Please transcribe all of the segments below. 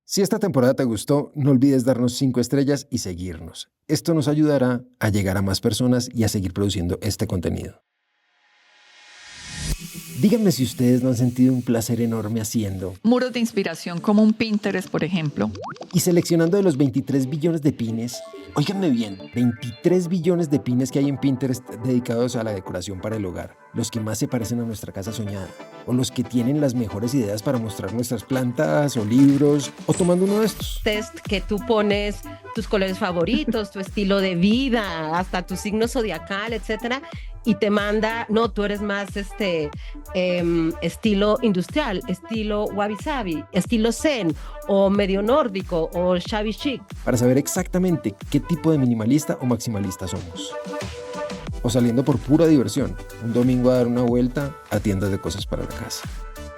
Si esta temporada te gustó, no olvides darnos 5 estrellas y seguirnos. Esto nos ayudará a llegar a más personas y a seguir produciendo este contenido. Díganme si ustedes no han sentido un placer enorme haciendo muros de inspiración como un Pinterest, por ejemplo. y seleccionando de los 23 billones de pines. Óiganme bien, 23 billones de pines que hay en Pinterest dedicados a la decoración para el hogar, los que más se parecen a nuestra casa soñada, o los que tienen las mejores ideas para mostrar nuestras plantas o libros, o tomando uno de estos. Test que tú pones tus colores favoritos, tu estilo de vida, hasta tu signo zodiacal, etcétera, y te manda, no, tú eres más estilo industrial, estilo wabi-sabi, estilo zen, o medio nórdico, o shabby chic. Para saber exactamente qué tipo de minimalista o maximalista somos. O saliendo por pura diversión, un domingo a dar una vuelta a tiendas de cosas para la casa.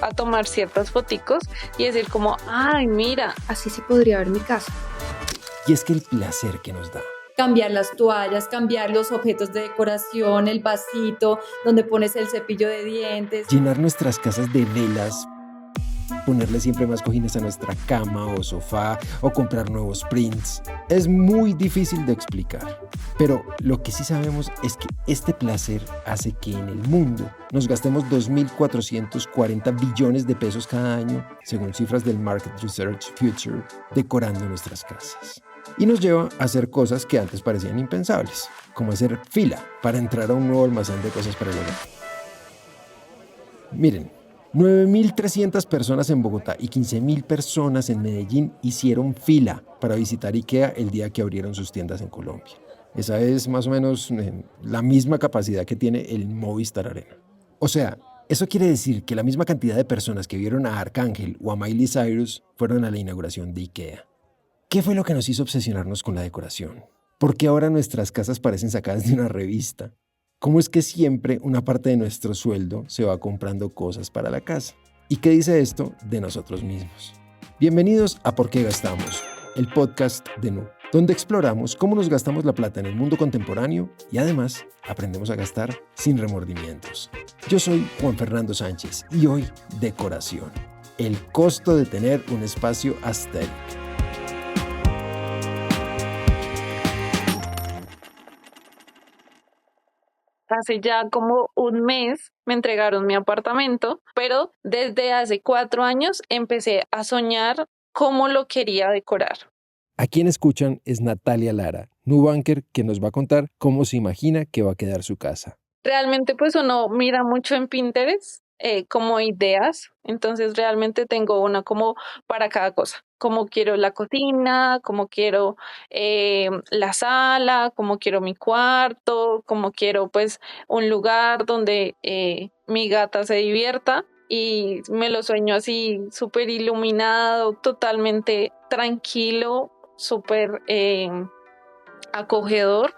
A tomar ciertas foticos y decir como, ay, mira, así sí podría ver mi casa. Y es que el placer que nos da. Cambiar las toallas, cambiar los objetos de decoración, el vasito donde pones el cepillo de dientes. Llenar nuestras casas de velas, ponerle siempre más cojines a nuestra cama o sofá o comprar nuevos prints. Es muy difícil de explicar. Pero lo que sí sabemos es que este placer hace que en el mundo nos gastemos 2.440 billones de pesos cada año, según cifras del Market Research Future, decorando nuestras casas. Y nos lleva a hacer cosas que antes parecían impensables, como hacer fila para entrar a un nuevo almacén de cosas para el hogar. Miren, 9.300 personas en Bogotá y 15.000 personas en Medellín hicieron fila para visitar IKEA el día que abrieron sus tiendas en Colombia. Esa es más o menos la misma capacidad que tiene el Movistar Arena. O sea, eso quiere decir que la misma cantidad de personas que vieron a Arcángel o a Miley Cyrus fueron a la inauguración de IKEA. ¿Qué fue lo que nos hizo obsesionarnos con la decoración? ¿Por qué ahora nuestras casas parecen sacadas de una revista? ¿Cómo es que siempre una parte de nuestro sueldo se va comprando cosas para la casa? ¿Y qué dice esto de nosotros mismos? Bienvenidos a ¿Por qué gastamos?, el podcast de Nu, donde exploramos cómo nos gastamos la plata en el mundo contemporáneo y además aprendemos a gastar sin remordimientos. Yo soy Juan Fernando Sánchez y hoy decoración, el costo de tener un espacio aesthetic. hace ya como un mes me entregaron mi apartamento, pero desde hace 4 años empecé a soñar cómo lo quería decorar. A quien escuchan es Natalia Lara, nubanker, que nos va a contar cómo se imagina que va a quedar su casa. Realmente pues uno mira mucho en Pinterest como ideas, entonces realmente tengo una como para cada cosa, como quiero la cocina, como quiero la sala, como quiero mi cuarto, como quiero pues un lugar donde mi gata se divierta y me lo sueño así súper iluminado, totalmente tranquilo, súper acogedor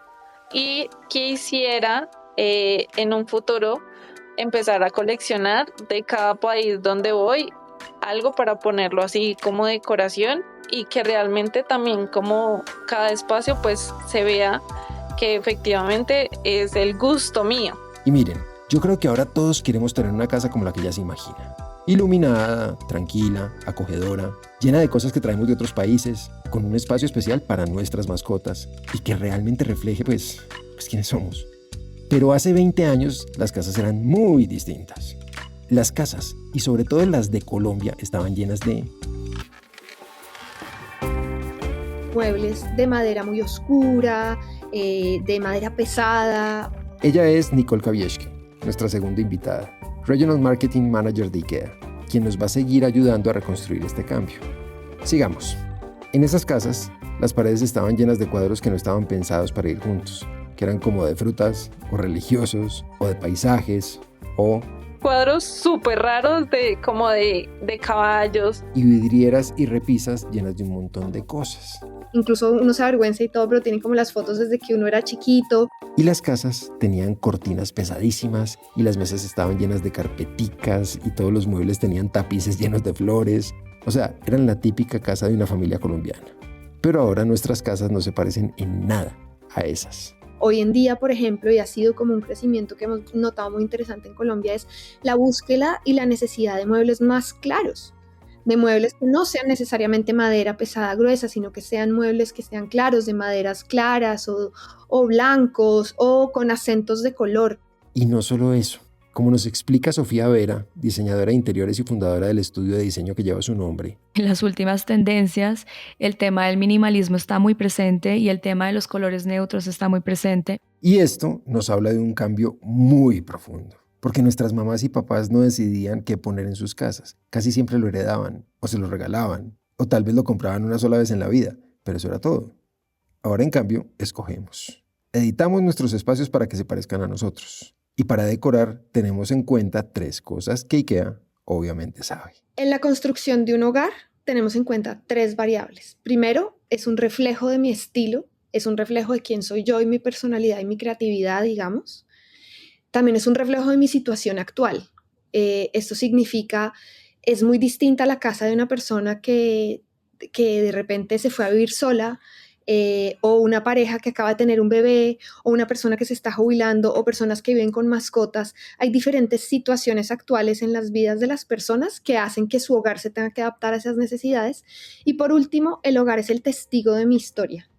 y quisiera en un futuro empezar a coleccionar de cada país donde voy algo para ponerlo así como decoración y que realmente también como cada espacio pues se vea que efectivamente es el gusto mío. Y miren, yo creo que ahora todos queremos tener una casa como la que ella se imagina. Iluminada, tranquila, acogedora, llena de cosas que traemos de otros países, con un espacio especial para nuestras mascotas y que realmente refleje pues quiénes somos. Pero hace 20 años las casas eran muy distintas. Las casas, y sobre todo las de Colombia, estaban llenas de muebles de madera muy oscura, de madera pesada. Ella es Nicole Kawiecki, nuestra segunda invitada, Regional Marketing Manager de IKEA, quien nos va a seguir ayudando a reconstruir este cambio. Sigamos. En esas casas, las paredes estaban llenas de cuadros que no estaban pensados para ir juntos, que eran como de frutas, o religiosos, o de paisajes, o cuadros súper raros de caballos. Y vidrieras y repisas llenas de un montón de cosas. Incluso uno se avergüenza y todo, pero tienen como las fotos desde que uno era chiquito. Y las casas tenían cortinas pesadísimas y las mesas estaban llenas de carpeticas y todos los muebles tenían tapices llenos de flores. O sea, eran la típica casa de una familia colombiana. Pero ahora nuestras casas no se parecen en nada a esas. Hoy en día, por ejemplo, y ha sido como un crecimiento que hemos notado muy interesante en Colombia, es la búsqueda y la necesidad de muebles más claros. de muebles que no sean necesariamente madera pesada, gruesa, sino que sean muebles que sean claros, de maderas claras o blancos o con acentos de color. Y no solo eso. Como nos explica Sofía Vera, diseñadora de interiores y fundadora del estudio de diseño que lleva su nombre, en las últimas tendencias, el tema del minimalismo está muy presente y el tema de los colores neutros está muy presente. y esto nos habla de un cambio muy profundo. Porque nuestras mamás y papás no decidían qué poner en sus casas. Casi siempre lo heredaban, o se lo regalaban, o tal vez lo compraban una sola vez en la vida, pero eso era todo. Ahora, en cambio, escogemos. Editamos nuestros espacios para que se parezcan a nosotros. Y para decorar, tenemos en cuenta 3 cosas que IKEA obviamente sabe. En la construcción de un hogar tenemos en cuenta 3 variables. Primero, es un reflejo de mi estilo, es un reflejo de quién soy yo y mi personalidad y mi creatividad, digamos. También es un reflejo de mi situación actual. Esto significa, es muy distinta a la casa de una persona que de repente se fue a vivir sola, o una pareja que acaba de tener un bebé, o una persona que se está jubilando, o personas que viven con mascotas. Hay diferentes situaciones actuales en las vidas de las personas que hacen que su hogar se tenga que adaptar a esas necesidades. Y por último, el hogar es el testigo de mi historia.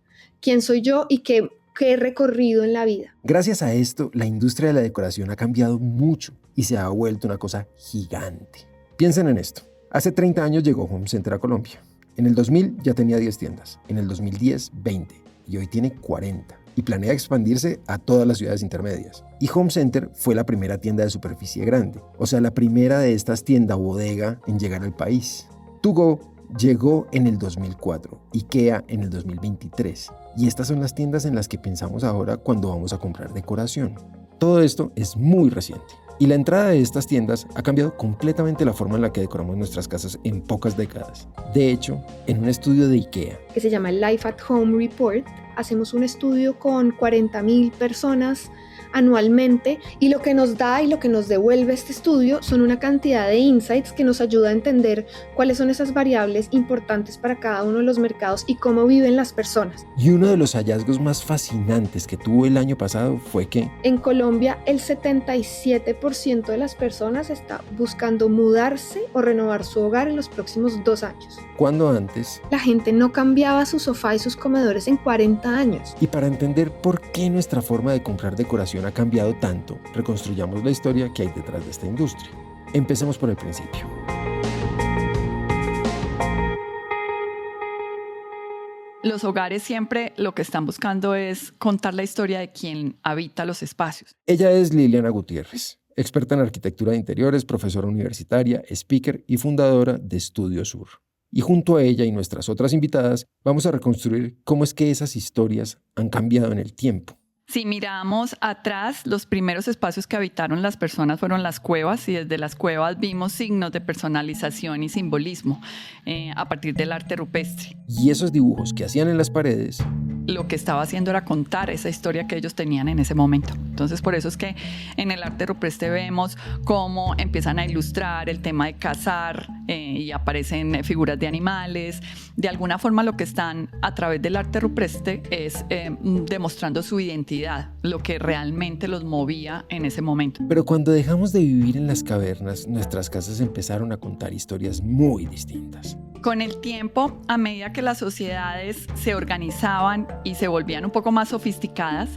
¿Quién soy yo y qué he recorrido en la vida? Gracias a esto, la industria de la decoración ha cambiado mucho y se ha vuelto una cosa gigante. Piensen en esto. Hace 30 años llegó Home Center a Colombia. En el 2000 ya tenía 10 tiendas, en el 2010 20 y hoy tiene 40 y planea expandirse a todas las ciudades intermedias. Y Home Center fue la primera tienda de superficie grande, o sea, la primera de estas tiendas bodega en llegar al país. To Go llegó en el 2004, IKEA en el 2023 y estas son las tiendas en las que pensamos ahora cuando vamos a comprar decoración. Todo esto es muy reciente. Y la entrada de estas tiendas ha cambiado completamente la forma en la que decoramos nuestras casas en pocas décadas. De hecho, en un estudio de IKEA, que se llama el Life at Home Report, hacemos un estudio con 40,000 personas anualmente y lo que nos da y lo que nos devuelve este estudio son una cantidad de insights que nos ayuda a entender cuáles son esas variables importantes para cada uno de los mercados y cómo viven las personas. Y uno de los hallazgos más fascinantes que tuvo el año pasado fue que en Colombia el 77% de las personas está buscando mudarse o renovar su hogar en los próximos 2 años. Cuando antes la gente no cambiaba su sofá y sus comedores en 40 años. Y para entender por qué nuestra forma de comprar decoración ha cambiado tanto, reconstruyamos la historia que hay detrás de esta industria. Empecemos por el principio. Los hogares siempre lo que están buscando es contar la historia de quien habita los espacios. Ella es Liliana Gutiérrez, experta en arquitectura de interiores, profesora universitaria, speaker y fundadora de Estudio Sur. Y junto a ella y nuestras otras invitadas, vamos a reconstruir cómo es que esas historias han cambiado en el tiempo. Si miramos atrás, los primeros espacios que habitaron las personas fueron las cuevas y desde las cuevas vimos signos de personalización y simbolismo a partir del arte rupestre. Y esos dibujos que hacían en las paredes, lo que estaba haciendo era contar esa historia que ellos tenían en ese momento. Entonces, por eso es que en el arte rupestre vemos cómo empiezan a ilustrar el tema de cazar y aparecen figuras de animales. De alguna forma, lo que están a través del arte rupestre es demostrando su identidad, lo que realmente los movía en ese momento. Pero cuando dejamos de vivir en las cavernas, nuestras casas empezaron a contar historias muy distintas. Con el tiempo, a medida que las sociedades se organizaban y se volvían un poco más sofisticadas,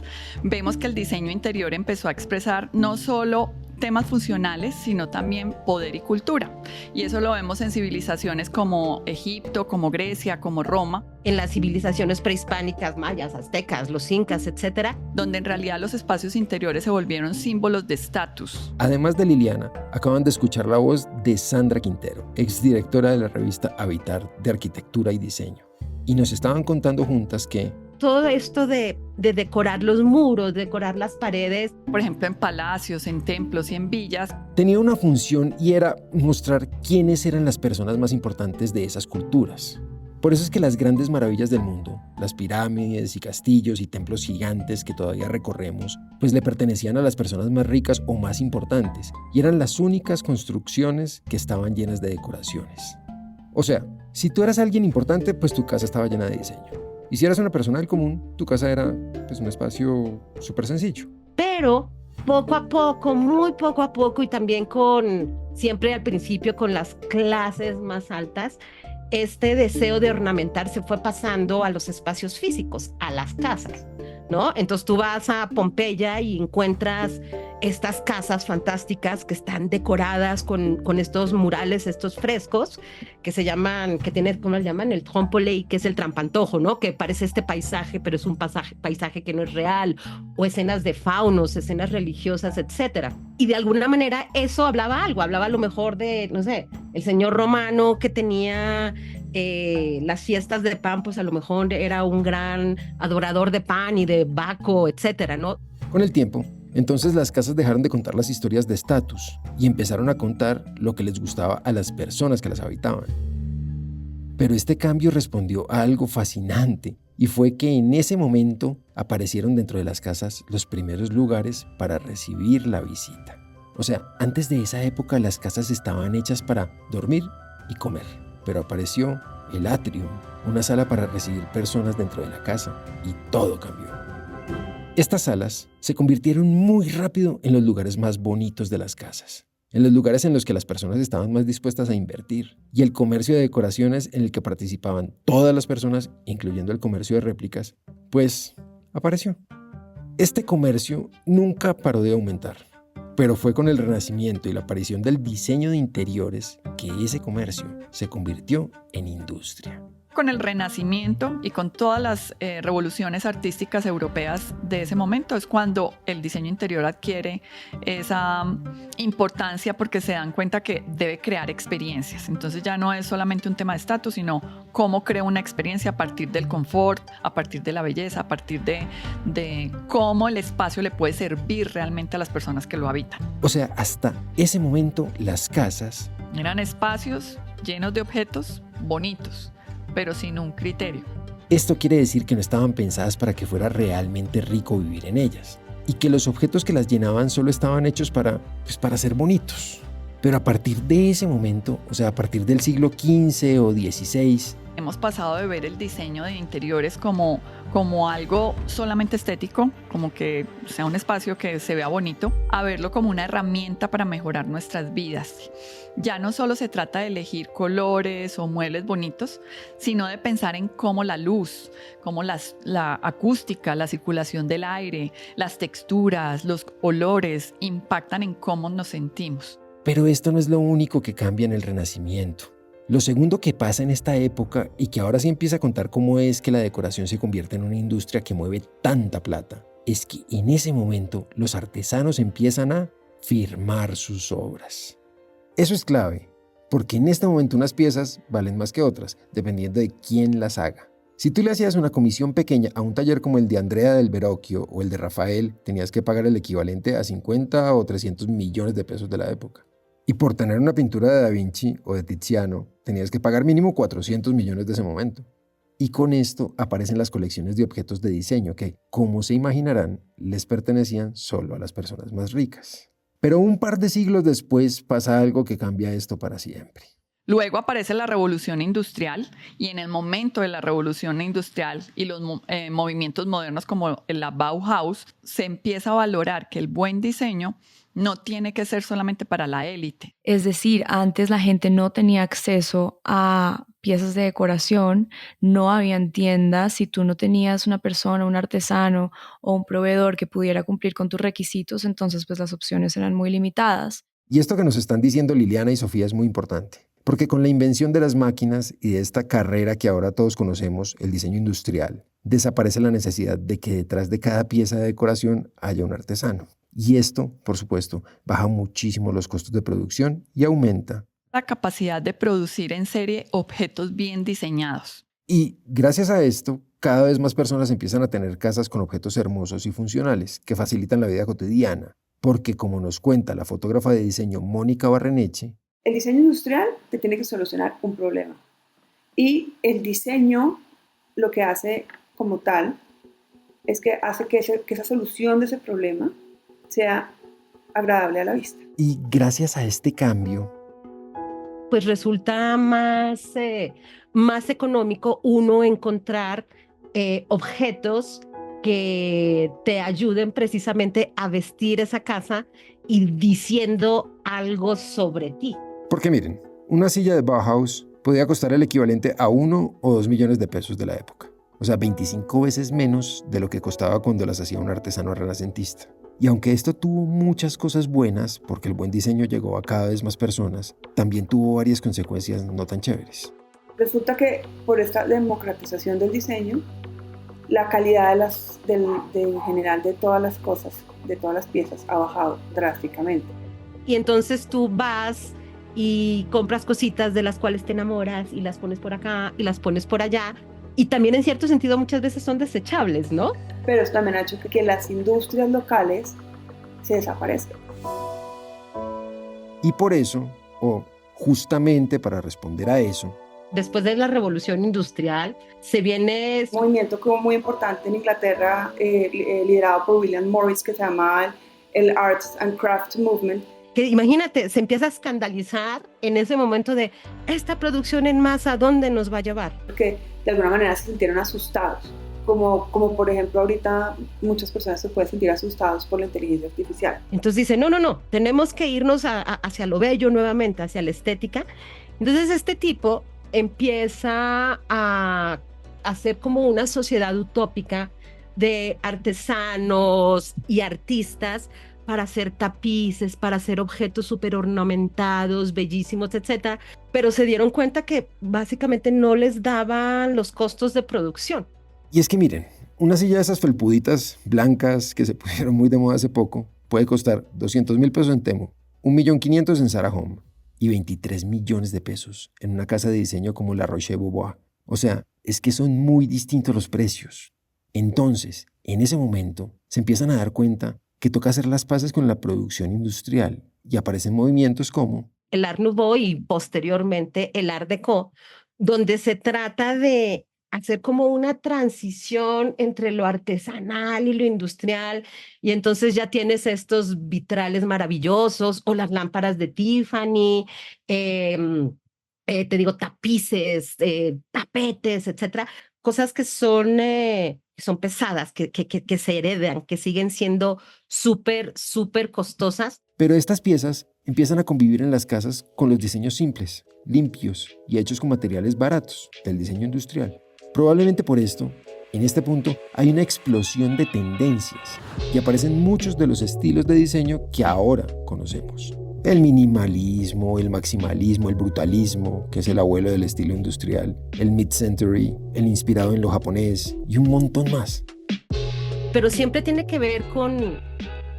vemos que el diseño interior empezó a expresar no solo temas funcionales, sino también poder y cultura. Y eso lo vemos en civilizaciones como Egipto, como Grecia, como Roma. En las civilizaciones prehispánicas, mayas, aztecas, los incas, etcétera, donde en realidad los espacios interiores se volvieron símbolos de estatus. Además de Liliana, acaban de escuchar la voz de Sandra Quintero, exdirectora de la revista Habitar de Arquitectura y Diseño. Y nos estaban contando juntas que todo esto de decorar los muros, decorar las paredes, por ejemplo en palacios, en templos y en villas, tenía una función y era mostrar quiénes eran las personas más importantes de esas culturas. Por eso es que las grandes maravillas del mundo, las pirámides y castillos y templos gigantes que todavía recorremos, pues le pertenecían a las personas más ricas o más importantes y eran las únicas construcciones que estaban llenas de decoraciones. O sea, si tú eras alguien importante, pues tu casa estaba llena de diseño. Y si eras una persona del común, tu casa era pues un espacio súper sencillo. Pero poco a poco, muy poco a poco, y también siempre al principio con las clases más altas, este deseo de ornamentar se fue pasando a los espacios físicos, a las casas, ¿no? Entonces tú vas a Pompeya y encuentras estas casas fantásticas que están decoradas con estos murales, estos frescos que se llaman, ¿cómo le llaman? El trompolei, que es el trampantojo, ¿no? Que parece este paisaje, pero es un paisaje que no es real, o escenas de faunos, escenas religiosas, etcétera. Y de alguna manera eso hablaba a lo mejor de, no sé, el señor romano que tenía las fiestas de pan, pues a lo mejor era un gran adorador de pan y de Baco, etcétera, ¿no? Con el tiempo, entonces las casas dejaron de contar las historias de estatus y empezaron a contar lo que les gustaba a las personas que las habitaban. Pero este cambio respondió a algo fascinante, y fue que en ese momento aparecieron dentro de las casas los primeros lugares para recibir la visita. O sea, antes de esa época las casas estaban hechas para dormir y comer, pero apareció el atrium, una sala para recibir personas dentro de la casa, y todo cambió. Estas salas se convirtieron muy rápido en los lugares más bonitos de las casas, en los lugares en los que las personas estaban más dispuestas a invertir, y el comercio de decoraciones en el que participaban todas las personas, incluyendo el comercio de réplicas, pues apareció. Este comercio nunca paró de aumentar, pero fue con el Renacimiento y la aparición del diseño de interiores que ese comercio se convirtió en industria. Con el Renacimiento y con todas las revoluciones artísticas europeas de ese momento es cuando el diseño interior adquiere esa importancia, porque se dan cuenta que debe crear experiencias. Entonces ya no es solamente un tema de estatus, sino cómo creo una experiencia a partir del confort, a partir de la belleza, a partir de cómo el espacio le puede servir realmente a las personas que lo habitan. O sea, hasta ese momento las casas eran espacios llenos de objetos bonitos, pero sin un criterio. Esto quiere decir que no estaban pensadas para que fuera realmente rico vivir en ellas, y que los objetos que las llenaban solo estaban hechos para ser bonitos. Pero a partir de ese momento, o sea, a partir del siglo XV o XVI, hemos pasado de ver el diseño de interiores como algo solamente estético, como que sea un espacio que se vea bonito, a verlo como una herramienta para mejorar nuestras vidas. Ya no solo se trata de elegir colores o muebles bonitos, sino de pensar en cómo la luz, cómo la acústica, la circulación del aire, las texturas, los olores impactan en cómo nos sentimos. Pero esto no es lo único que cambia en el Renacimiento. Lo segundo que pasa en esta época, y que ahora sí empieza a contar cómo es que la decoración se convierte en una industria que mueve tanta plata, es que en ese momento los artesanos empiezan a firmar sus obras. Eso es clave, porque en este momento unas piezas valen más que otras, dependiendo de quién las haga. Si tú le hacías una comisión pequeña a un taller como el de Andrea del Verrocchio o el de Rafael, tenías que pagar el equivalente a 50 o 300 millones de pesos de la época. Y por tener una pintura de Da Vinci o de Tiziano, tenías que pagar mínimo 400 millones de ese momento. Y con esto aparecen las colecciones de objetos de diseño que, como se imaginarán, les pertenecían solo a las personas más ricas. Pero un par de siglos después pasa algo que cambia esto para siempre. Luego aparece la revolución industrial, y en el momento de la revolución industrial y los movimientos modernos como la Bauhaus, se empieza a valorar que el buen diseño no tiene que ser solamente para la élite. Es decir, antes la gente no tenía acceso a piezas de decoración, no habían tiendas. Si tú no tenías una persona, un artesano o un proveedor que pudiera cumplir con tus requisitos, entonces pues las opciones eran muy limitadas. Y esto que nos están diciendo Liliana y Sofía es muy importante, porque con la invención de las máquinas y de esta carrera que ahora todos conocemos, el diseño industrial, desaparece la necesidad de que detrás de cada pieza de decoración haya un artesano. Y esto, por supuesto, baja muchísimo los costos de producción y aumenta la capacidad de producir en serie objetos bien diseñados. Y gracias a esto, cada vez más personas empiezan a tener casas con objetos hermosos y funcionales que facilitan la vida cotidiana, porque como nos cuenta la fotógrafa de diseño Mónica Barreneche, el diseño industrial te tiene que solucionar un problema. Y el diseño lo que hace como tal es que hace que esa solución de ese problema sea agradable a la vista. Y gracias a este cambio, pues resulta más económico uno encontrar objetos que te ayuden precisamente a vestir esa casa y diciendo algo sobre ti. Porque miren, una silla de Bauhaus podía costar el equivalente a 1 o 2 millones de pesos de la época. O sea, 25 veces menos de lo que costaba cuando las hacía un artesano renacentista. Y aunque esto tuvo muchas cosas buenas, porque el buen diseño llegó a cada vez más personas, también tuvo varias consecuencias no tan chéveres. Resulta que por esta democratización del diseño, la calidad en general de todas las cosas, de todas las piezas, ha bajado drásticamente. Y entonces tú vas y compras cositas de las cuales te enamoras y las pones por acá y las pones por allá. Y también en cierto sentido muchas veces son desechables, ¿no? Pero eso también ha hecho que las industrias locales se desaparezcan. Y por eso, o justamente para responder a eso, después de la revolución industrial, se viene un movimiento como muy importante en Inglaterra, liderado por William Morris, que se llama el Arts and Crafts Movement. Que imagínate, se empieza a escandalizar en ese momento de esta producción en masa, ¿dónde nos va a llevar? Porque de alguna manera se sintieron asustados, como por ejemplo ahorita muchas personas se pueden sentir asustados por la inteligencia artificial. Entonces dice, no, tenemos que irnos hacia lo bello nuevamente, hacia la estética. Entonces este tipo empieza a hacer como una sociedad utópica de artesanos y artistas para hacer tapices, para hacer objetos súper ornamentados, bellísimos, etc. Pero se dieron cuenta que básicamente no les daban los costos de producción. Y es que miren, una silla de esas felpuditas blancas que se pusieron muy de moda hace poco puede costar 200,000 pesos en Temu, 1.500.000 en Zara Home y 23 millones de pesos en una casa de diseño como La Roche-Beaubois. O sea, es que son muy distintos los precios. Entonces, en ese momento, se empiezan a dar cuenta que toca hacer las paces con la producción industrial y aparecen movimientos como el Art Nouveau y posteriormente el Art Deco, donde se trata de hacer como una transición entre lo artesanal y lo industrial, y entonces ya tienes estos vitrales maravillosos o las lámparas de Tiffany, te digo tapices, tapetes, etcétera, cosas que son pesadas, que se heredan, que siguen siendo súper costosas. Pero estas piezas empiezan a convivir en las casas con los diseños simples, limpios y hechos con materiales baratos del diseño industrial. Probablemente por esto, en este punto, hay una explosión de tendencias y aparecen muchos de los estilos de diseño que ahora conocemos. El minimalismo, el maximalismo, el brutalismo, que es el abuelo del estilo industrial, el mid-century, el inspirado en lo japonés y un montón más. Pero siempre tiene que ver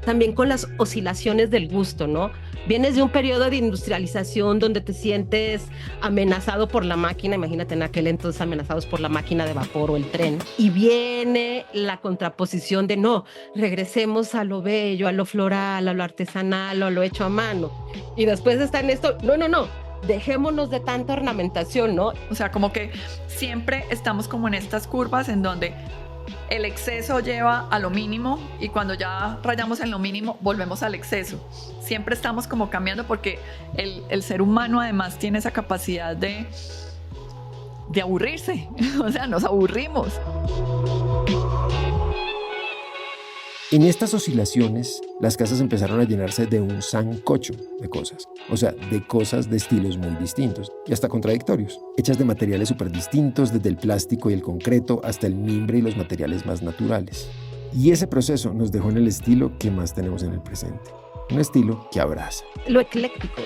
también con las oscilaciones del gusto, ¿no? Vienes de un periodo de industrialización donde te sientes amenazado por la máquina, imagínate en aquel entonces amenazados por la máquina de vapor o el tren, y viene la contraposición de no, regresemos a lo bello, a lo floral, a lo artesanal, a lo hecho a mano. Y después está en esto, no, dejémonos de tanta ornamentación, ¿no? O sea, como que siempre estamos como en estas curvas en donde el exceso lleva a lo mínimo y cuando ya rayamos en lo mínimo volvemos al exceso. Siempre estamos como cambiando porque el ser humano además tiene esa capacidad de aburrirse. O sea, nos aburrimos. En estas oscilaciones, las casas empezaron a llenarse de un sancocho de cosas. O sea, de cosas de estilos muy distintos y hasta contradictorios. Hechas de materiales súper distintos, desde el plástico y el concreto hasta el mimbre y los materiales más naturales. Y ese proceso nos dejó en el estilo que más tenemos en el presente. Un estilo que abraza. Lo ecléctico.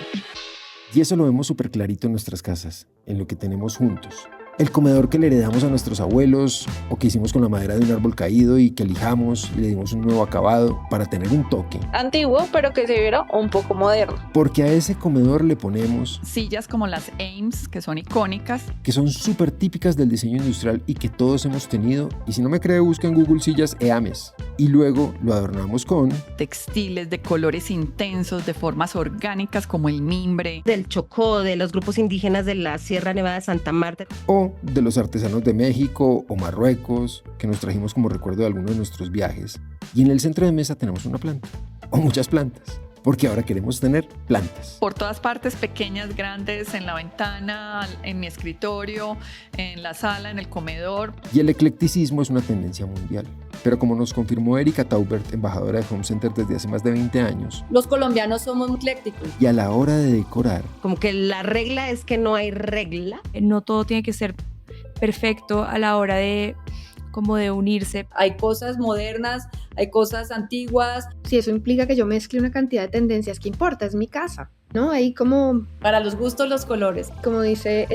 Y eso lo vemos súper clarito en nuestras casas, en lo que tenemos juntos. El comedor que le heredamos a nuestros abuelos o que hicimos con la madera de un árbol caído y que lijamos y le dimos un nuevo acabado para tener un toque. Antiguo, pero que se viera un poco moderno. Porque a ese comedor le ponemos sillas como las Ames, que son icónicas. Que son súper típicas del diseño industrial y que todos hemos tenido. Y si no me cree, busca en Google sillas Eames. Y luego lo adornamos con textiles de colores intensos, de formas orgánicas como el mimbre. Del Chocó, de los grupos indígenas de la Sierra Nevada de Santa Marta. O de los artesanos de México o Marruecos, que nos trajimos como recuerdo de alguno de nuestros viajes. Y en el centro de mesa tenemos una planta, o muchas plantas, porque ahora queremos tener plantas. Por todas partes, pequeñas, grandes, en la ventana, en mi escritorio, en la sala, en el comedor. Y el eclecticismo es una tendencia mundial. Pero como nos confirmó Erika Taubert, embajadora de Home Center desde hace más de 20 años, Los colombianos somos muy eclécticos. y a la hora de decorar, Como que la regla es que no hay regla. No todo tiene que ser perfecto a la hora de como de unirse. Hay cosas modernas, hay cosas antiguas. Si eso implica que yo mezcle una cantidad de tendencias, ¿qué importa? Es mi casa, ¿no? Ahí como Para los gustos, los colores. dice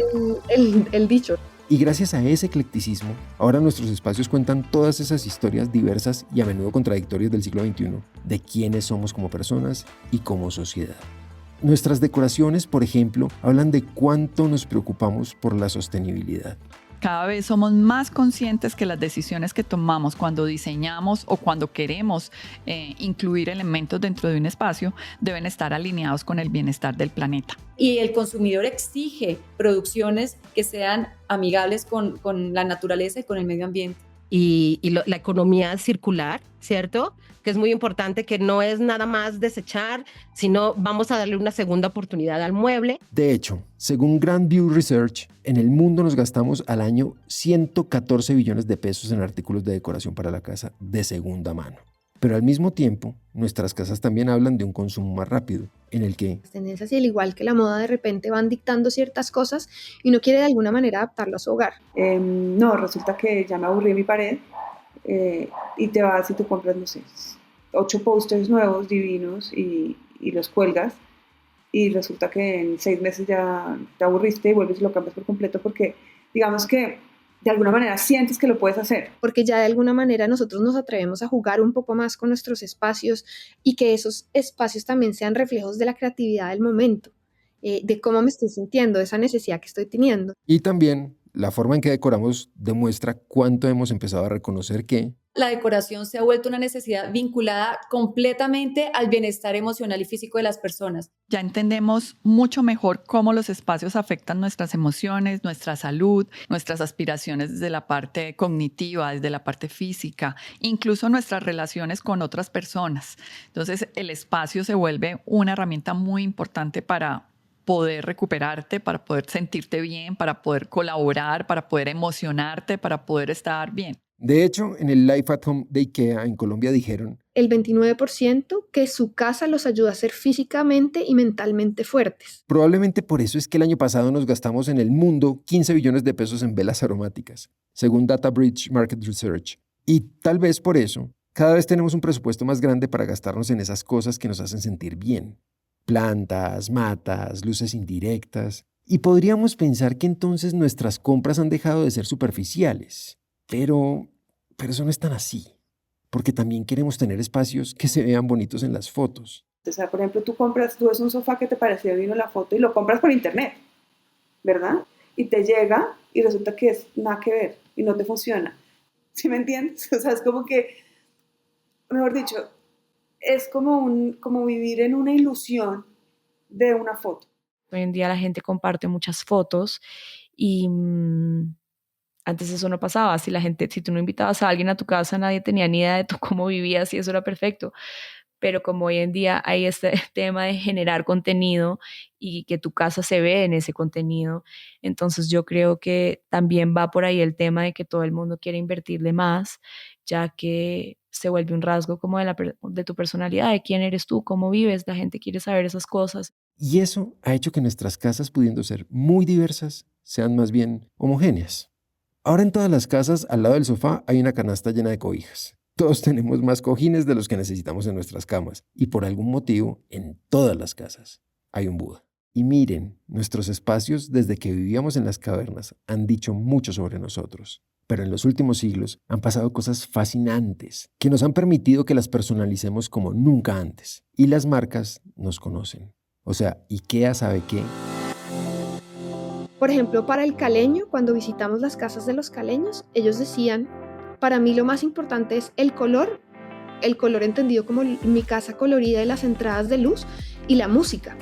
el dicho. y gracias a ese eclecticismo, ahora nuestros espacios cuentan todas esas historias diversas y a menudo contradictorias del siglo XXI, de quiénes somos como personas y como sociedad. Nuestras decoraciones, por ejemplo, hablan de cuánto nos preocupamos por la sostenibilidad. Cada vez somos más conscientes que las decisiones que tomamos cuando diseñamos o cuando queremos incluir elementos dentro de un espacio deben estar alineados con el bienestar del planeta. Y el consumidor exige producciones que sean amigables con la naturaleza y con el medio ambiente. Y la economía circular, ¿cierto? Que es muy importante, que no es nada más desechar, sino vamos a darle una segunda oportunidad al mueble. De hecho, según Grand View Research, en el mundo nos gastamos al año 114 billones de pesos en artículos de decoración para la casa de segunda mano. Pero al mismo tiempo, nuestras casas también hablan de un consumo más rápido, en el que Las tendencias, y al igual que la moda, de repente van dictando ciertas cosas y uno quiere de alguna manera adaptarlo a su hogar. No, resulta que ya me aburrí de mi pared y te vas y tú compras, no sé, 8 pósters nuevos, divinos y los cuelgas y resulta que en 6 meses ya te aburriste y vuelves y lo cambias por completo porque digamos que de alguna manera sientes que lo puedes hacer. Porque ya de alguna manera nosotros nos atrevemos a jugar un poco más con nuestros espacios y que esos espacios también sean reflejos de la creatividad del momento, de cómo me estoy sintiendo, de esa necesidad que estoy teniendo. y también la forma en que decoramos demuestra cuánto hemos empezado a reconocer que La decoración se ha vuelto una necesidad vinculada completamente al bienestar emocional y físico de las personas. Ya entendemos mucho mejor cómo los espacios afectan nuestras emociones, nuestra salud, nuestras aspiraciones desde la parte cognitiva, desde la parte física, incluso nuestras relaciones con otras personas. Entonces, el espacio se vuelve una herramienta muy importante para poder recuperarte, para poder sentirte bien, para poder colaborar, para poder emocionarte, para poder estar bien. De hecho, en el Life at Home de IKEA en Colombia dijeron, El 29% que su casa los ayuda a ser físicamente y mentalmente fuertes. probablemente por eso es que el año pasado nos gastamos en el mundo 15 billones de pesos en velas aromáticas, según DataBridge Market Research. Y tal vez por eso, cada vez tenemos un presupuesto más grande para gastarnos en esas cosas que nos hacen sentir bien. Plantas, matas, luces indirectas. Y podríamos pensar que entonces nuestras compras han dejado de ser superficiales. Pero eso no es tan así, porque también queremos tener espacios que se vean bonitos en las fotos. O sea, por ejemplo, tú ves un sofá que te pareció divino en la foto y lo compras por internet, ¿verdad? Y te llega y resulta que es nada que ver y no te funciona. ¿Sí me entiendes? O sea, es como que, mejor dicho, es como vivir en una ilusión de una foto. Hoy en día la gente comparte muchas fotos y antes eso no pasaba. Si tú no invitabas a alguien a tu casa, nadie tenía ni idea de tú cómo vivías y eso era perfecto. Pero como hoy en día hay este tema de generar contenido y que tu casa se ve en ese contenido, entonces yo creo que también va por ahí el tema de que todo el mundo quiere invertirle más, ya que se vuelve un rasgo como de tu personalidad, de quién eres tú, cómo vives. La gente quiere saber esas cosas. Y eso ha hecho que nuestras casas, pudiendo ser muy diversas, sean más bien homogéneas. Ahora en todas las casas, al lado del sofá, hay una canasta llena de cobijas. Todos tenemos más cojines de los que necesitamos en nuestras camas. Y por algún motivo, en todas las casas, hay un Buda. Y miren, nuestros espacios, desde que vivíamos en las cavernas, han dicho mucho sobre nosotros. Pero en los últimos siglos han pasado cosas fascinantes que nos han permitido que las personalicemos como nunca antes. Y las marcas nos conocen. O sea, IKEA sabe que... Por ejemplo, para el caleño, cuando visitamos las casas de los caleños, ellos decían, para mí lo más importante es el color entendido como mi casa colorida y las entradas de luz y la música.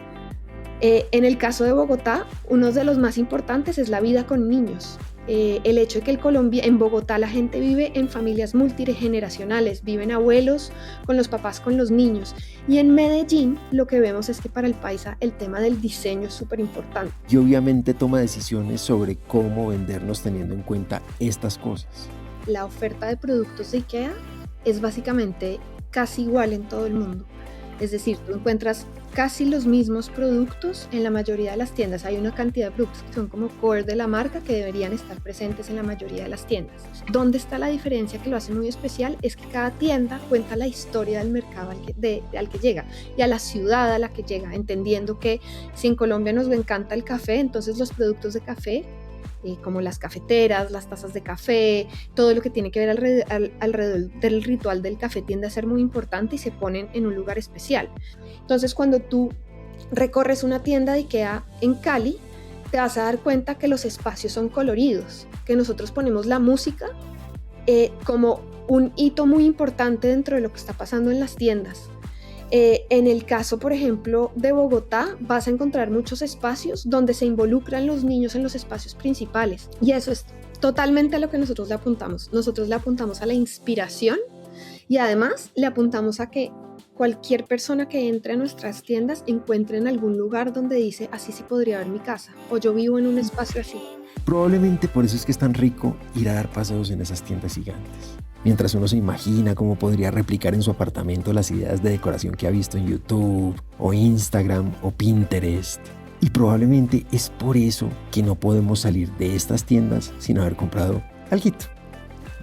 En el caso de Bogotá, uno de los más importantes es la vida con niños. El hecho de que en Bogotá la gente vive en familias multigeneracionales, viven abuelos con los papás, con los niños. Y en Medellín lo que vemos es que para el paisa el tema del diseño es súper importante. Y obviamente toma decisiones sobre cómo vendernos teniendo en cuenta estas cosas. La oferta de productos de IKEA es básicamente casi igual en todo el mundo. Es decir, tú encuentras casi los mismos productos en la mayoría de las tiendas. Hay una cantidad de productos que son como core de la marca que deberían estar presentes en la mayoría de las tiendas. ¿Dónde está la diferencia que lo hace muy especial? Es que cada tienda cuenta la historia del mercado al que llega y a la ciudad a la que llega, entendiendo que si en Colombia nos encanta el café, entonces los productos de café, como las cafeteras, las tazas de café, todo lo que tiene que ver alrededor del ritual del café tiende a ser muy importante y se ponen en un lugar especial. Entonces, cuando tú recorres una tienda de IKEA en Cali, te vas a dar cuenta que los espacios son coloridos, que nosotros ponemos la música como un hito muy importante dentro de lo que está pasando en las tiendas. En el caso, por ejemplo, de Bogotá, vas a encontrar muchos espacios donde se involucran los niños en los espacios principales. Y eso es totalmente a lo que nosotros le apuntamos. Nosotros le apuntamos a la inspiración y además le apuntamos a que cualquier persona que entre a nuestras tiendas encuentre en algún lugar donde dice, así sí podría ver mi casa, o yo vivo en un espacio así. Probablemente por eso es que es tan rico ir a dar paseos en esas tiendas gigantes. Mientras uno se imagina cómo podría replicar en su apartamento las ideas de decoración que ha visto en YouTube, o Instagram, o Pinterest. Y probablemente es por eso que no podemos salir de estas tiendas sin haber comprado alguito.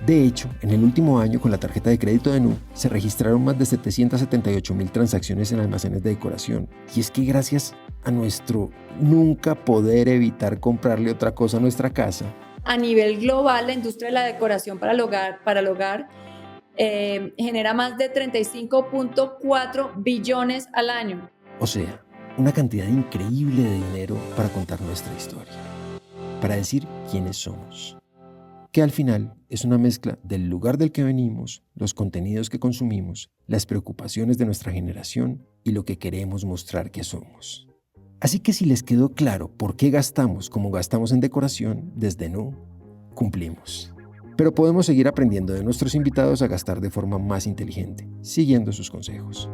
De hecho, en el último año con la tarjeta de crédito de Nu se registraron más de 778,000 transacciones en almacenes de decoración. Y es que gracias a nuestro nunca poder evitar comprarle otra cosa a nuestra casa, a nivel global, la industria de la decoración para el hogar genera más de 35.4 billones al año. O sea, una cantidad increíble de dinero para contar nuestra historia, para decir quiénes somos. Que al final es una mezcla del lugar del que venimos, los contenidos que consumimos, las preocupaciones de nuestra generación y lo que queremos mostrar que somos. Así que si les quedó claro por qué gastamos como gastamos en decoración, desde Nu, cumplimos. Pero podemos seguir aprendiendo de nuestros invitados a gastar de forma más inteligente, siguiendo sus consejos.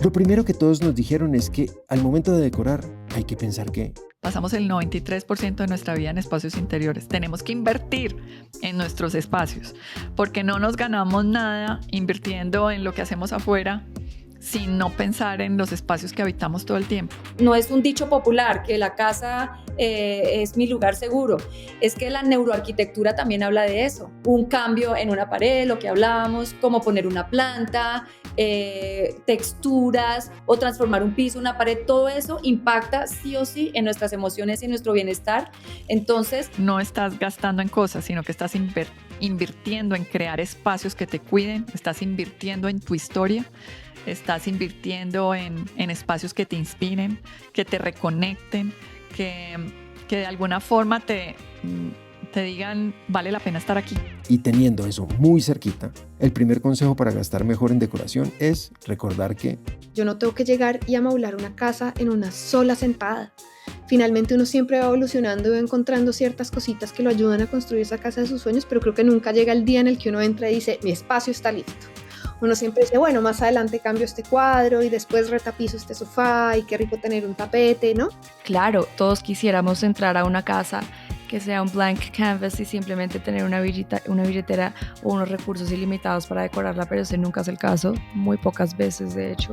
Lo primero que todos nos dijeron es que al momento de decorar hay que pensar que pasamos el 93% de nuestra vida en espacios interiores. Tenemos que invertir en nuestros espacios, porque no nos ganamos nada invirtiendo en lo que hacemos afuera sin no pensar en los espacios que habitamos todo el tiempo. No es un dicho popular que la casa es mi lugar seguro, es que la neuroarquitectura también habla de eso, un cambio en una pared, lo que hablábamos, como poner una planta, texturas o transformar un piso, una pared, todo eso impacta sí o sí en nuestras emociones y en nuestro bienestar. Entonces, no estás gastando en cosas, sino que estás invirtiendo en crear espacios que te cuiden, estás invirtiendo en tu historia, estás invirtiendo en espacios que te inspiren, que te reconecten, que de alguna forma te digan, vale la pena estar aquí. Y teniendo eso muy cerquita, el primer consejo para gastar mejor en decoración es recordar que yo no tengo que llegar y amoblar una casa en una sola sentada. Finalmente uno siempre va evolucionando y va encontrando ciertas cositas que lo ayudan a construir esa casa de sus sueños, pero creo que nunca llega el día en el que uno entra y dice, mi espacio está listo. Uno siempre dice, bueno, más adelante cambio este cuadro y después retapizo este sofá y qué rico tener un tapete, ¿no? Claro, todos quisiéramos entrar a una casa que sea un blank canvas y simplemente tener una billetera o unos recursos ilimitados para decorarla, pero ese nunca es el caso, muy pocas veces de hecho.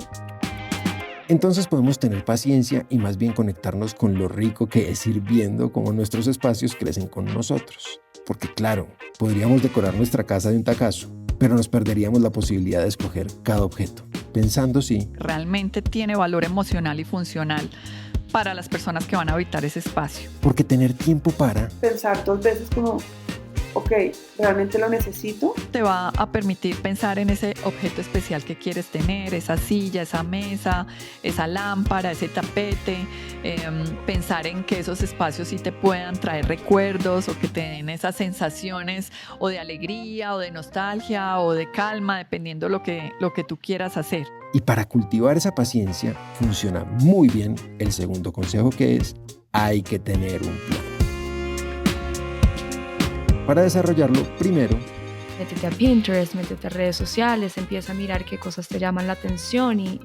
Entonces podemos tener paciencia y más bien conectarnos con lo rico que es ir viendo cómo nuestros espacios crecen con nosotros. Porque claro, podríamos decorar nuestra casa de un tacazo, pero nos perderíamos la posibilidad de escoger cada objeto, pensando si realmente tiene valor emocional y funcional para las personas que van a habitar ese espacio. Porque tener tiempo para pensar dos veces como, ok, ¿realmente lo necesito? Te va a permitir pensar en ese objeto especial que quieres tener, esa silla, esa mesa, esa lámpara, ese tapete, pensar en que esos espacios sí te puedan traer recuerdos o que te den esas sensaciones o de alegría o de nostalgia o de calma, dependiendo lo que tú quieras hacer. Y para cultivar esa paciencia funciona muy bien el segundo consejo, que es hay que tener un plan. Para desarrollarlo, primero, métete a Pinterest, métete a redes sociales, empieza a mirar qué cosas te llaman la atención y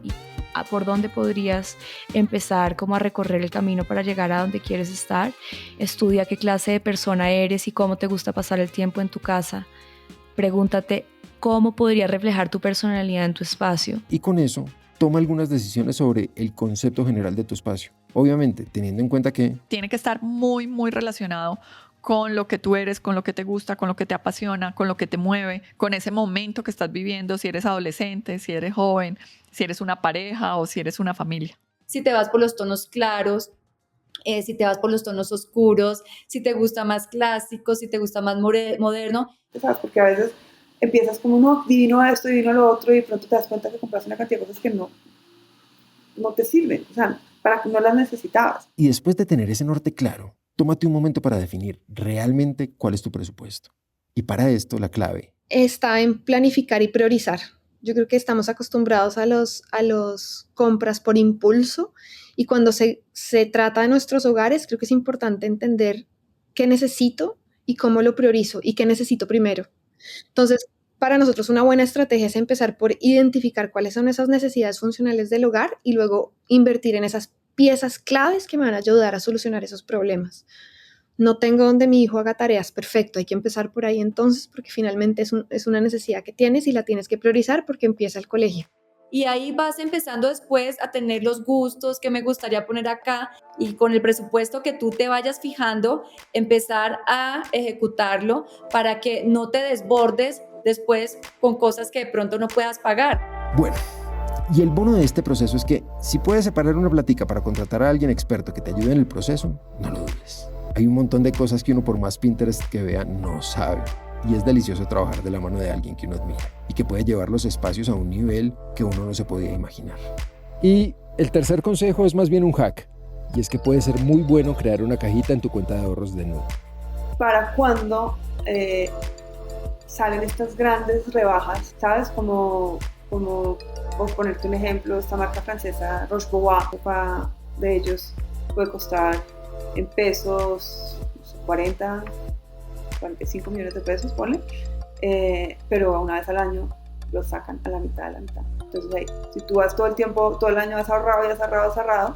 por dónde podrías empezar como a recorrer el camino para llegar a donde quieres estar. Estudia qué clase de persona eres y cómo te gusta pasar el tiempo en tu casa. Pregúntate cómo podría reflejar tu personalidad en tu espacio. Y con eso, toma algunas decisiones sobre el concepto general de tu espacio. Obviamente, teniendo en cuenta que tiene que estar muy, muy relacionado con lo que tú eres, con lo que te gusta, con lo que te apasiona, con lo que te mueve, con ese momento que estás viviendo, si eres adolescente, si eres joven, si eres una pareja o si eres una familia. Si te vas por los tonos claros, si te vas por los tonos oscuros, si te gusta más clásico, si te gusta más moderno. ¿Sabes? Porque a veces empiezas como, no, divino esto, divino lo otro, y de pronto te das cuenta que compraste una cantidad de cosas que no te sirven, o sea, para que no las necesitabas. Y después de tener ese norte claro, tómate un momento para definir realmente cuál es tu presupuesto. Y para esto la clave está en planificar y priorizar. Yo creo que estamos acostumbrados a los compras por impulso, y cuando se trata de nuestros hogares, creo que es importante entender qué necesito y cómo lo priorizo y qué necesito primero. Entonces, para nosotros una buena estrategia es empezar por identificar cuáles son esas necesidades funcionales del hogar y luego invertir en esas piezas claves que me van a ayudar a solucionar esos problemas. No tengo donde mi hijo haga tareas, perfecto, hay que empezar por ahí entonces, porque finalmente es una necesidad que tienes y la tienes que priorizar porque empieza el colegio. Y ahí vas empezando después a tener los gustos que me gustaría poner acá, y con el presupuesto que tú te vayas fijando, empezar a ejecutarlo para que no te desbordes después con cosas que de pronto no puedas pagar. Bueno, y el bono de este proceso es que si puedes separar una plática para contratar a alguien experto que te ayude en el proceso, no lo dudes. Hay un montón de cosas que uno, por más Pinterest que vea, no sabe. Y es delicioso trabajar de la mano de alguien que uno admira y que puede llevar los espacios a un nivel que uno no se podía imaginar. Y el tercer consejo es más bien un hack, y es que puede ser muy bueno crear una cajita en tu cuenta de ahorros de Nube. Para cuando salen estas grandes rebajas, ¿sabes? Como por ponerte un ejemplo, esta marca francesa Roche-Posay, de ellos puede costar en pesos 45 millones de pesos, ponle, pero una vez al año lo sacan a la mitad de la mitad. Entonces ahí, si tú vas todo el tiempo, todo el año has ahorrado,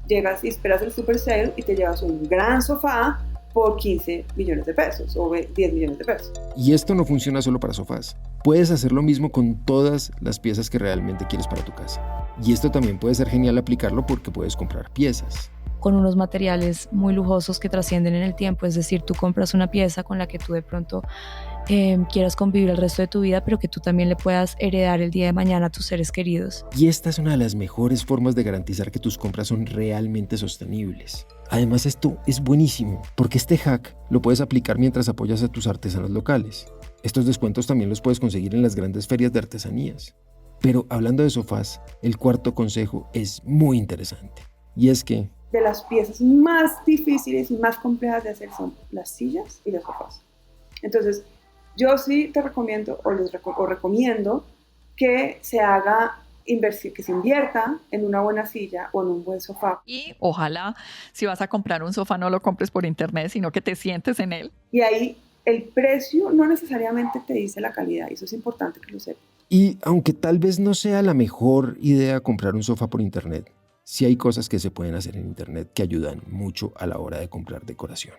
llegas y esperas el super sale y te llevas un gran sofá por 15 millones de pesos o 10 millones de pesos. Y esto no funciona solo para sofás. Puedes hacer lo mismo con todas las piezas que realmente quieres para tu casa. Y esto también puede ser genial aplicarlo porque puedes comprar piezas con unos materiales muy lujosos que trascienden en el tiempo, es decir, tú compras una pieza con la que tú de pronto quieras convivir el resto de tu vida, pero que tú también le puedas heredar el día de mañana a tus seres queridos. Y esta es una de las mejores formas de garantizar que tus compras son realmente sostenibles. Además, esto es buenísimo, porque este hack lo puedes aplicar mientras apoyas a tus artesanos locales. Estos descuentos también los puedes conseguir en las grandes ferias de artesanías. Pero hablando de sofás, el cuarto consejo es muy interesante, y es que de las piezas más difíciles y más complejas de hacer son las sillas y los sofás. Entonces, yo sí te recomiendo recomiendo que se haga que se invierta en una buena silla o en un buen sofá. Y ojalá, si vas a comprar un sofá, no lo compres por internet, sino que te sientes en él. Y ahí el precio no necesariamente te dice la calidad, y eso es importante que lo sepas. Y aunque tal vez no sea la mejor idea comprar un sofá por internet, sí hay cosas que se pueden hacer en internet que ayudan mucho a la hora de comprar decoración.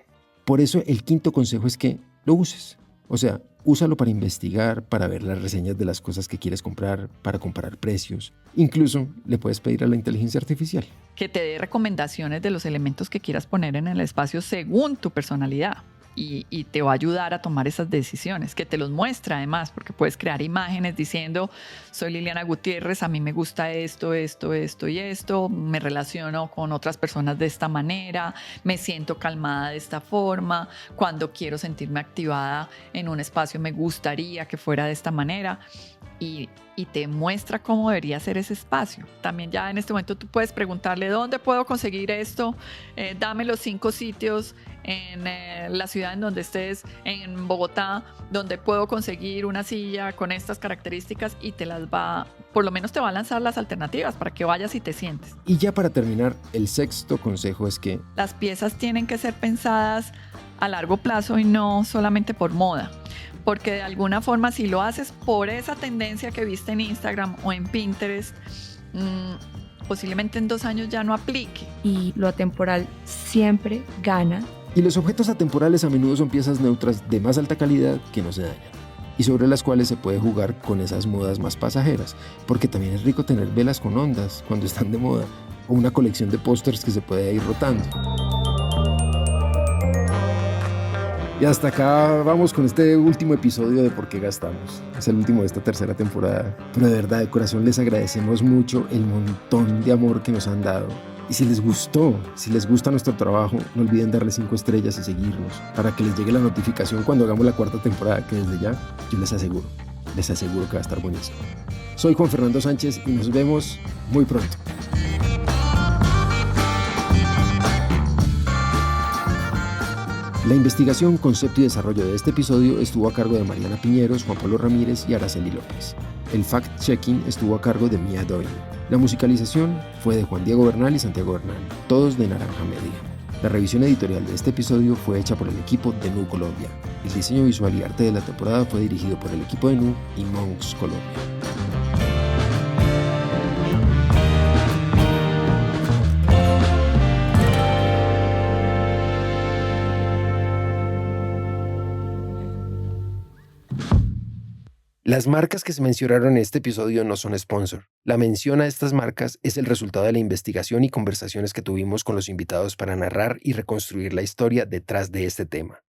Por eso el quinto consejo es que lo uses. O sea, úsalo para investigar, para ver las reseñas de las cosas que quieres comprar, para comparar precios. Incluso le puedes pedir a la inteligencia artificial que te dé recomendaciones de los elementos que quieras poner en el espacio según tu personalidad. Y te va a ayudar a tomar esas decisiones, que te los muestra además, porque puedes crear imágenes diciendo: soy Liliana Gutiérrez, a mí me gusta esto y esto, me relaciono con otras personas de esta manera, me siento calmada de esta forma, cuando quiero sentirme activada en un espacio me gustaría que fuera de esta manera. Y te muestra cómo debería ser ese espacio. También ya en este momento tú puedes preguntarle: ¿dónde puedo conseguir esto? Dame los 5 sitios en la ciudad en donde estés, en Bogotá, donde puedo conseguir una silla con estas características, y por lo menos te va a lanzar las alternativas para que vayas y te sientes. Y ya para terminar, el sexto consejo es que las piezas tienen que ser pensadas a largo plazo y no solamente por moda. Porque de alguna forma, si lo haces por esa tendencia que viste en Instagram o en Pinterest, posiblemente en 2 años ya no aplique. Y lo atemporal siempre gana. Y los objetos atemporales a menudo son piezas neutras de más alta calidad que no se dañan. y sobre las cuales se puede jugar con esas modas más pasajeras, porque también es rico tener velas con ondas cuando están de moda, o una colección de pósters que se puede ir rotando. Y hasta acá vamos con este último episodio de Por qué Gastamos. Es el último de esta tercera temporada, pero de verdad, de corazón les agradecemos mucho el montón de amor que nos han dado. Y si les gusta nuestro trabajo, no olviden darle 5 estrellas y seguirnos para que les llegue la notificación cuando hagamos la 4ª temporada, que desde ya yo les aseguro que va a estar buenísimo. Soy Juan Fernando Sánchez y nos vemos muy pronto. La investigación, concepto y desarrollo de este episodio estuvo a cargo de Mariana Piñeros, Juan Pablo Ramírez y Araceli López. El fact-checking estuvo a cargo de Mia Doyle. La musicalización fue de Juan Diego Bernal y Santiago Bernal, todos de Naranja Media. La revisión editorial de este episodio fue hecha por el equipo de Nu Colombia. El diseño visual y arte de la temporada fue dirigido por el equipo de Nu y Monks Colombia. Las marcas que se mencionaron en este episodio no son sponsor. La mención a estas marcas es el resultado de la investigación y conversaciones que tuvimos con los invitados para narrar y reconstruir la historia detrás de este tema.